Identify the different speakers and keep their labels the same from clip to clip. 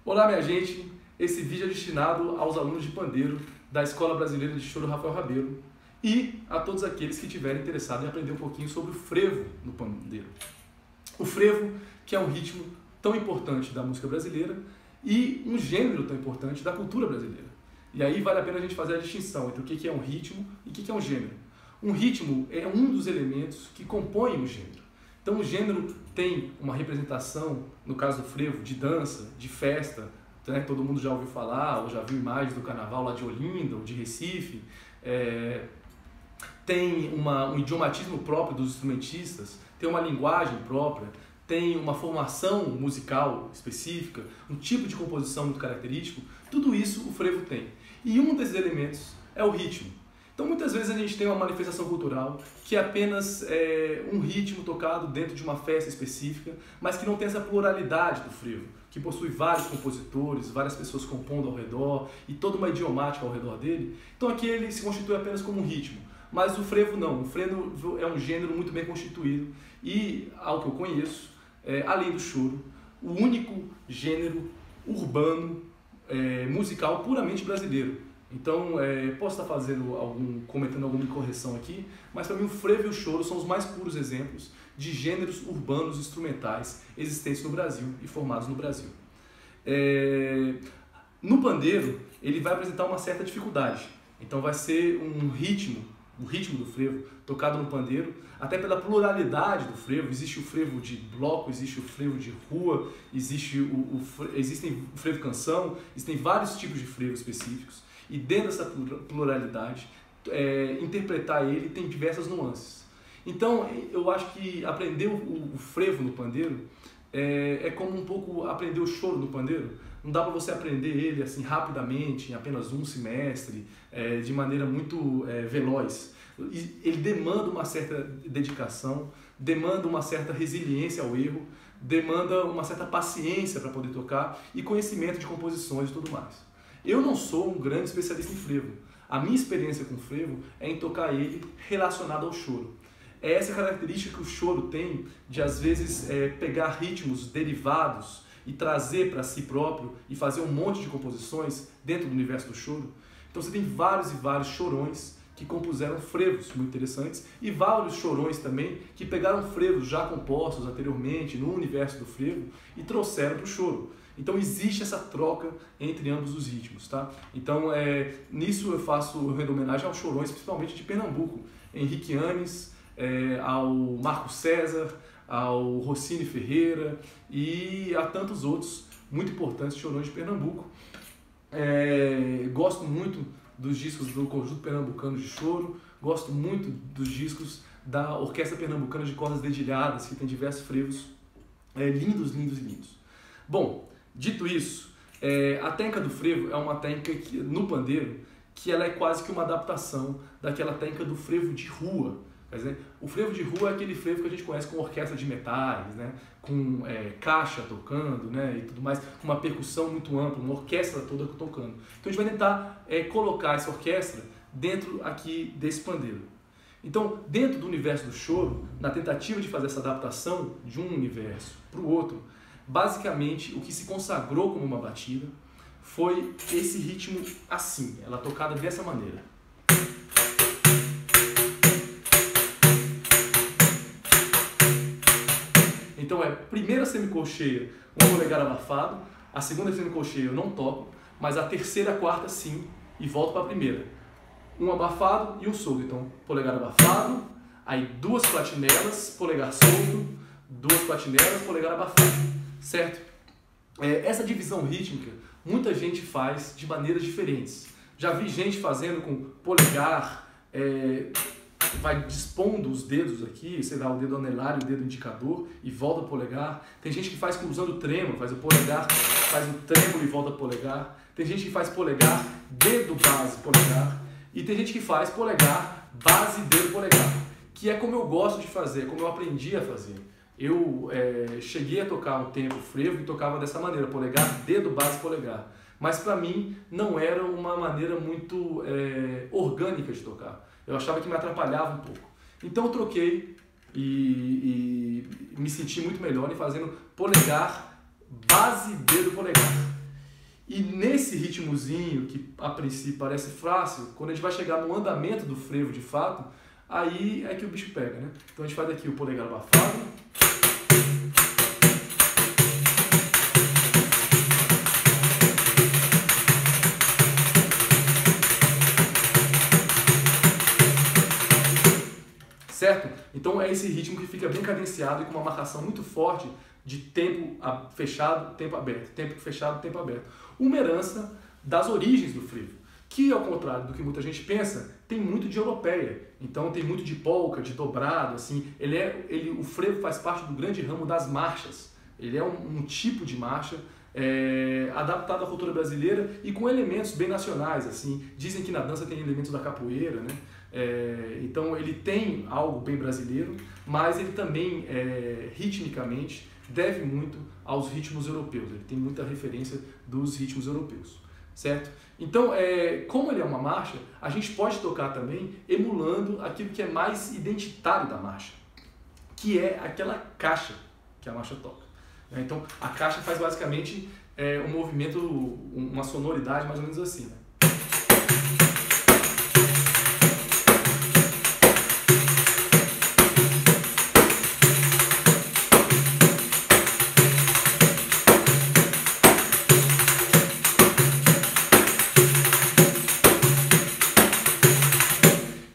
Speaker 1: Olá, minha gente! Esse vídeo é destinado aos alunos de pandeiro da Escola Brasileira de Choro Rafael Rabelo e a todos aqueles que estiverem interessados em aprender um pouquinho sobre o frevo no pandeiro. O frevo, que é um ritmo tão importante da música brasileira e um gênero tão importante da cultura brasileira. E aí vale a pena a gente fazer a distinção entre o que é um ritmo e o que é um gênero. Um ritmo é um dos elementos que compõem o gênero. Então o gênero tem uma representação, no caso do frevo, de dança, de festa, né? Todo mundo já ouviu falar ou já viu imagens do carnaval lá de Olinda ou de Recife. Tem um idiomatismo próprio dos instrumentistas, tem uma linguagem própria, tem uma formação musical específica, um tipo de composição muito característico. Tudo isso o frevo tem. E um desses elementos é o ritmo. Então muitas vezes a gente tem uma manifestação cultural que é apenas um ritmo tocado dentro de uma festa específica, mas que não tem essa pluralidade do frevo, que possui vários compositores, várias pessoas compondo ao redor e toda uma idiomática ao redor dele. Então aqui ele se constitui apenas como um ritmo, mas o frevo não. O frevo é um gênero muito bem constituído e, ao que eu conheço, além do choro, o único gênero urbano musical puramente brasileiro. Então, posso estar cometendo alguma incorreção aqui, mas para mim o frevo e o choro são os mais puros exemplos de gêneros urbanos instrumentais existentes no Brasil e formados no Brasil. No pandeiro, ele vai apresentar uma certa dificuldade. Então vai ser um ritmo, o ritmo do frevo, tocado no pandeiro, até pela pluralidade do frevo. Existe o frevo de bloco, existe o frevo de rua, existem o frevo canção, existem vários tipos de frevo específicos. E dentro dessa pluralidade, interpretar ele tem diversas nuances. Então, eu acho que aprender o frevo no pandeiro é como um pouco aprender o choro no pandeiro. Não dá para você aprender ele assim rapidamente, em apenas um semestre, de maneira muito veloz. Ele demanda uma certa dedicação, demanda uma certa resiliência ao erro, demanda uma certa paciência para poder tocar e conhecimento de composições e tudo mais. Eu não sou um grande especialista em frevo. A minha experiência com frevo é em tocar ele relacionado ao choro. É essa característica que o choro tem de, às vezes, pegar ritmos derivados e trazer para si próprio e fazer um monte de composições dentro do universo do choro. Então você tem vários e vários chorões que compuseram frevos muito interessantes e vários chorões também que pegaram frevos já compostos anteriormente no universo do frevo e trouxeram para o choro. Então existe essa troca entre ambos os ritmos, tá? Então nisso eu rendo homenagem aos chorões, principalmente de Pernambuco, Henrique Anes, ao Marco César, ao Rossini Ferreira e a tantos outros muito importantes chorões de Pernambuco. Gosto muito dos discos do Conjunto Pernambucano de Choro, gosto muito dos discos da Orquestra Pernambucana de Cordas Dedilhadas, que tem diversos frevos lindos, lindos e lindos. Bom, dito isso, a técnica do frevo é uma técnica no pandeiro que ela é quase que uma adaptação daquela técnica do frevo de rua. Quer dizer, o frevo de rua é aquele frevo que a gente conhece com orquestra de metais, né? Com caixa tocando, né? E tudo mais, com uma percussão muito ampla, uma orquestra toda tocando. Então a gente vai tentar colocar essa orquestra dentro aqui desse pandeiro. Então, dentro do universo do choro, na tentativa de fazer essa adaptação de um universo para o outro, basicamente o que se consagrou como uma batida foi esse ritmo assim, ela tocada dessa maneira. Então primeira semicolcheia, um polegar abafado, a segunda semicolcheia eu não toco, mas a terceira e a quarta sim, e volto para a primeira. Um abafado e um solto, então polegar abafado, aí duas platinelas, polegar solto, duas platinelas, polegar abafado, certo? Essa divisão rítmica muita gente faz de maneiras diferentes. Já vi gente fazendo com polegar, vai dispondo os dedos aqui, sei lá, o dedo anelar e o dedo indicador e volta ao polegar. Tem gente que faz usando o trêmulo, faz o polegar, faz o trêmulo e volta ao polegar. Tem gente que faz polegar, dedo, base, polegar. E tem gente que faz polegar, base, dedo, polegar. Que é como eu gosto de fazer, como eu aprendi a fazer. Eu cheguei a tocar um tempo frevo e tocava dessa maneira, polegar, dedo, base, polegar. Mas para mim não era uma maneira muito orgânica de tocar. Eu achava que me atrapalhava um pouco. Então eu troquei e me senti muito melhor em fazendo polegar, base, dedo, polegar. E nesse ritmozinho, que a princípio parece fácil, quando a gente vai chegar no andamento do frevo de fato, aí é que o bicho pega, né? Então a gente faz aqui o polegar abafado. Certo? Então é esse ritmo que fica bem cadenciado e com uma marcação muito forte de tempo fechado, tempo aberto, tempo fechado, tempo aberto. Uma herança das origens do frevo, que ao contrário do que muita gente pensa, tem muito de europeia. Então tem muito de polka, de dobrado, assim. O frevo faz parte do grande ramo das marchas. Ele é um tipo de marcha adaptado à cultura brasileira e com elementos bem nacionais, assim. Dizem que na dança tem elementos da capoeira, né? Então ele tem algo bem brasileiro, mas ele também, ritmicamente, deve muito aos ritmos europeus. Ele tem muita referência dos ritmos europeus, certo? Então, como ele é uma marcha, a gente pode tocar também emulando aquilo que é mais identitário da marcha, que é aquela caixa que a marcha toca. Então, a caixa faz basicamente um movimento, uma sonoridade mais ou menos assim, né?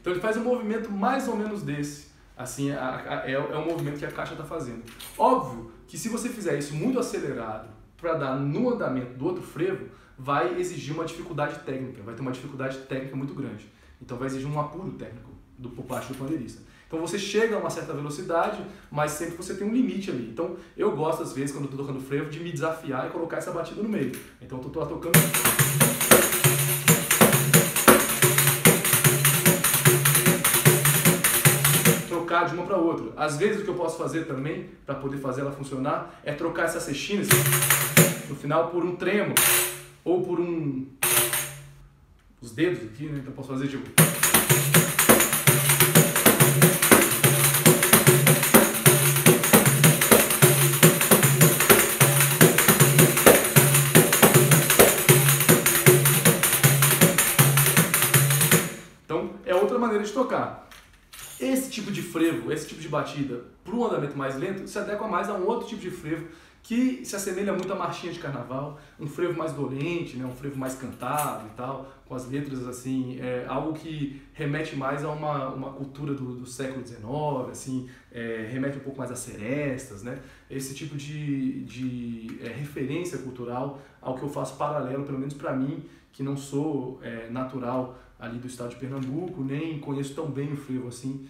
Speaker 1: Então ele faz um movimento mais ou menos desse, assim, é o movimento que a caixa está fazendo. Óbvio que se você fizer isso muito acelerado para dar no andamento do outro frevo, vai exigir uma dificuldade técnica, vai ter uma dificuldade técnica muito grande. Então vai exigir um apuro técnico por parte do pandeirista. Então você chega a uma certa velocidade, mas sempre você tem um limite ali. Então eu gosto às vezes, quando eu estou tocando frevo, de me desafiar e colocar essa batida no meio. Então eu estou tocando... de uma para outra. Às vezes o que eu posso fazer também, para poder fazer ela funcionar, é trocar essas sextinas no final por um tremo, ou por os dedos aqui, né? Então eu posso fazer tipo... Então é outra maneira de tocar. Esse tipo de frevo, esse tipo de batida para um andamento mais lento se adequa mais a um outro tipo de frevo que se assemelha muito à marchinha de carnaval, um frevo mais dolente, né, um frevo mais cantado e tal, com as letras assim, algo que remete mais a uma cultura do século XIX, assim, remete um pouco mais às serestas, né, esse tipo de referência cultural ao que eu faço paralelo, pelo menos para mim, que não sou natural ali do estado de Pernambuco, nem conheço tão bem o frevo assim,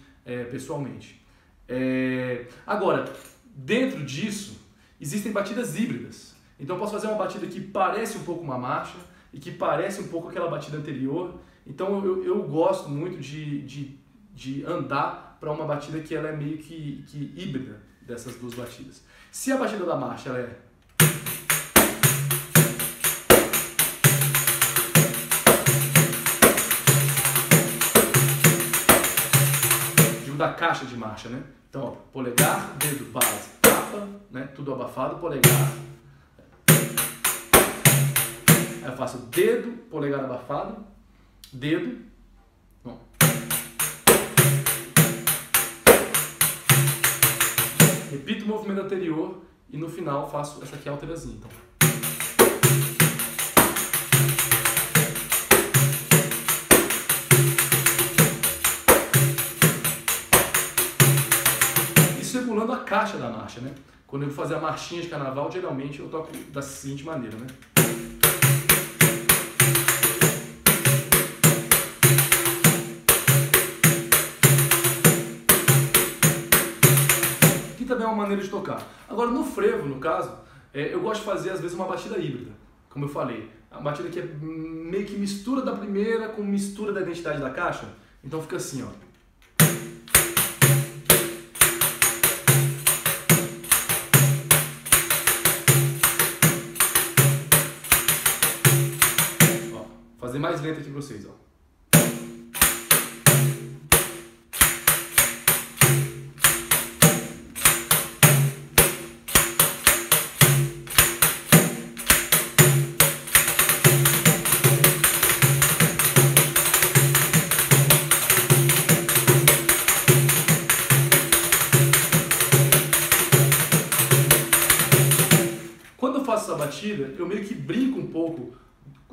Speaker 1: pessoalmente. Agora, dentro disso, existem batidas híbridas. Então eu posso fazer uma batida que parece um pouco uma marcha e que parece um pouco aquela batida anterior. Então eu gosto muito de andar para uma batida que ela é meio que híbrida dessas duas batidas. Se a batida da marcha ela é... da caixa de marcha, né? Então, ó, polegar, dedo, base, tapa, né? Tudo abafado, polegar. Aí eu faço dedo, polegar abafado, dedo. Bom. Repito o movimento anterior e no final faço essa aqui alterazinha. Então. Emulando a caixa da marcha, né? Quando eu vou fazer a marchinha de carnaval, geralmente eu toco da seguinte maneira, né? Aqui também é uma maneira de tocar. Agora, no frevo, no caso, eu gosto de fazer, às vezes, uma batida híbrida, como eu falei. Uma batida que é meio que mistura da primeira com mistura da identidade da caixa. Então fica assim, ó. Fazer mais lento aqui para vocês, ó. faço essa batida, eu meio que brinco um pouco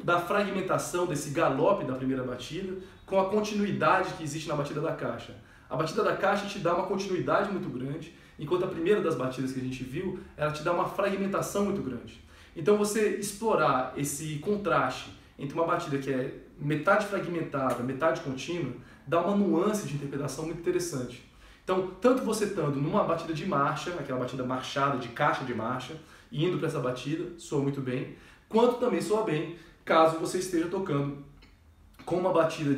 Speaker 1: da fragmentação, desse galope da primeira batida, com a continuidade que existe na batida da caixa. A batida da caixa te dá uma continuidade muito grande, enquanto a primeira das batidas que a gente viu, ela te dá uma fragmentação muito grande. Então você explorar esse contraste entre uma batida que é metade fragmentada, metade contínua, dá uma nuance de interpretação muito interessante. Então, tanto você estando numa batida de marcha, aquela batida marchada, de caixa de marcha, e indo para essa batida, soa muito bem, quanto também soa bem caso você esteja tocando com uma batida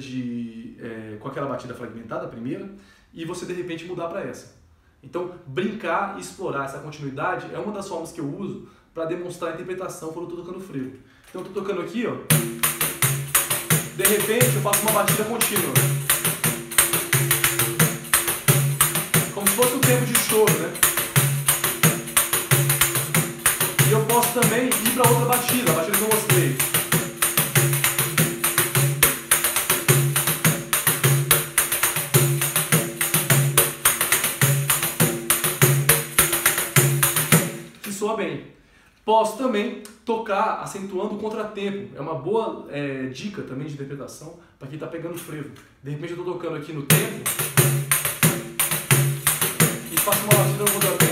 Speaker 1: com aquela batida fragmentada, a primeira, e você de repente mudar para essa. Então, brincar e explorar essa continuidade é uma das formas que eu uso para demonstrar a interpretação quando eu estou tocando frevo. Então, eu estou tocando aqui, ó, de repente eu faço uma batida contínua. Como se fosse um tempo de choro, né? E eu posso também ir para outra batida, a batida que eu mostrei. Que soa bem. Posso também tocar acentuando o contratempo. É uma boa dica também de interpretação para quem está pegando frevo. De repente eu estou tocando aqui no tempo e faço uma batida no contratempo.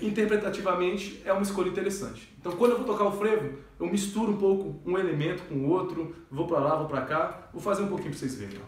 Speaker 1: Interpretativamente é uma escolha interessante. Então quando eu vou tocar o frevo, eu misturo um pouco um elemento com o outro, vou para lá, vou para cá, vou fazer um pouquinho para vocês verem.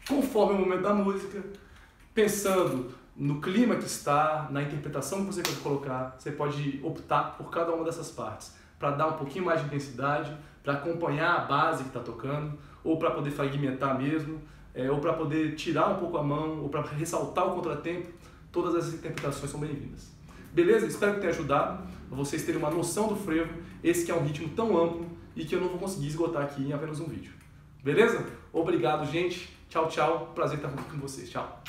Speaker 1: Conforme o momento da música, pensando no clima que está, na interpretação que você quer colocar, você pode optar por cada uma dessas partes, para dar um pouquinho mais de intensidade, para acompanhar a base que está tocando, ou para poder fragmentar mesmo, ou para poder tirar um pouco a mão, ou para ressaltar o contratempo. Todas essas interpretações são bem-vindas. Beleza? Espero que tenha ajudado a vocês terem uma noção do frevo, esse que é um ritmo tão amplo e que eu não vou conseguir esgotar aqui em apenas um vídeo. Beleza? Obrigado, gente. Tchau, tchau. Prazer estar aqui com vocês. Tchau.